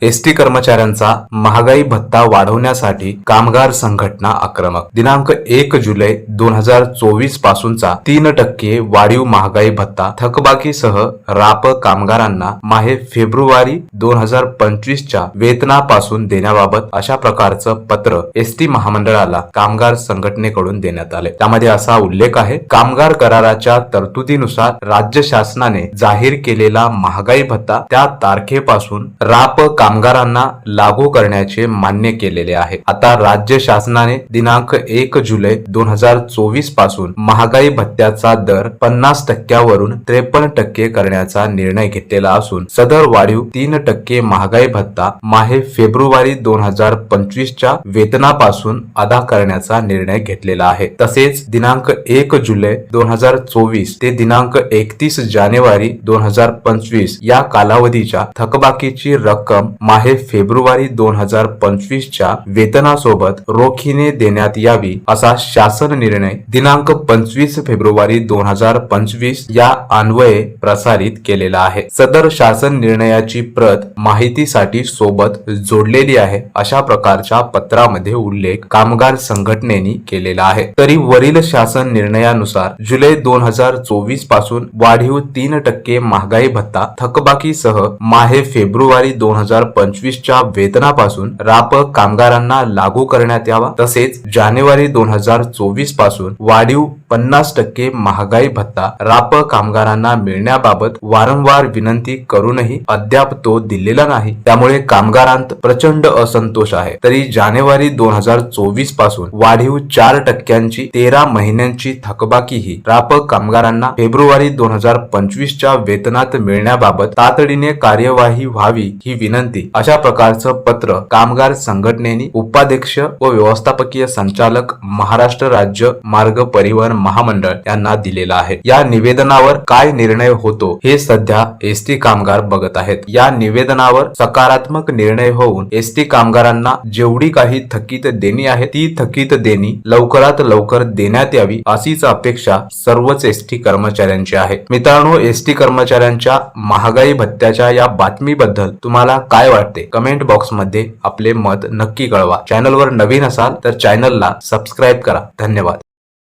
ST कर्मचाऱ्यांचा महागाई भत्ता वाढवण्यासाठी कामगार संघटना आक्रमक. दिनांक 1 जुलै 2024 पासूनचा 3% वाढीव महागाई भत्ता थकबाकीसह राप कामगारांना माहे फेब्रुवारी 2025 च्या वेतनापासून देण्याबाबत अशा प्रकारचं पत्र एसटी महामंडळाला कामगार संघटनेकडून देण्यात आले. त्यामध्ये असा उल्लेख आहे, कामगार कराराच्या तरतुदीनुसार राज्य शासनाने जाहीर केलेला महागाई भत्ता त्या तारखेपासून राप कामगारांना लागू करण्याचे मान्य केलेले आहे. आता राज्य शासनाने दिनांक 1 जुलै 2024 पासून महागाई भत्त्याचा दर 50% वरून 53% करण्याचा निर्णय घेतलेला असून सदर वाढीव 3% महागाई भत्ता माहे फेब्रुवारी 2025 च्या वेतनापासून अदा करण्याचा निर्णय घेतलेला आहे. तसेच दिनांक 1 जुलै 2024 ते दिनांक 31 जानेवारी 2025 या कालावधीच्या थकबाकीची रक्कम माहे फेब्रुवारी 2025 च्या वेतनासोबत रोखीने देण्यात यावी असा शासन निर्णय दिनांक 25 फेब्रुवारी 2025 या अन्वये प्रसारित केलेला आहे. सदर शासन निर्णयाची प्रत माहितीसाठी सोबत जोडलेली आहे अशा प्रकारच्या पत्रामध्ये उल्लेख कामगार संघटनेने केलेला आहे. तरी वरील शासन निर्णयानुसार जुलै 2024 पासून वाढीव 3% महागाई भत्ता थकबाकीसह माहे फेब्रुवारी 2025 च्या वेतनापासून राप कामगारांना लागू करण्यात यावा. तसेच जानेवारी 2024 पासून वाढीव 50% महागाई भत्ता राप कामगारांना मिळण्याबाबत वारंवार विनंती करूनही अद्याप तो दिलेला नाही. त्यामुळे कामगारांत प्रचंड असंतोष आहे. तरी जानेवारी 2024 पासून वाढीव 4% 13 महिन्यांची थकबाकी ही राप कामगारांना फेब्रुवारी 2025 च्या वेतनात मिळण्याबाबत तातडीने कार्यवाही व्हावी ही विनंती अशा प्रकारचं पत्र कामगार संघटनेने उपाध्यक्ष व व्यवस्थापकीय संचालक महाराष्ट्र राज्य मार्ग परिवहन महामंडळ यांना दिलेला आहे. या निवेदनावर काय निर्णय होतो हे सध्या एसटी कामगार बघत आहेत. या निवेदनावर सकारात्मक निर्णय होऊन एसटी कामगारांना जेवढी काही थकीत देणी आहे ती थकीत देणी लवकरात लवकर देण्यात यावी अशीच अपेक्षा सर्वच एसटी कर्मचाऱ्यांची आहे. मित्रांनो, एसटी कर्मचाऱ्यांच्या महागाई भत्त्याच्या या बातमीबद्दल तुम्हाला काय वाटते? कमेंट बॉक्स मध्ये आपले मत नक्की कळवा. चॅनलवर नवीन असाल तर चॅनलला सबस्क्राईब करा. धन्यवाद.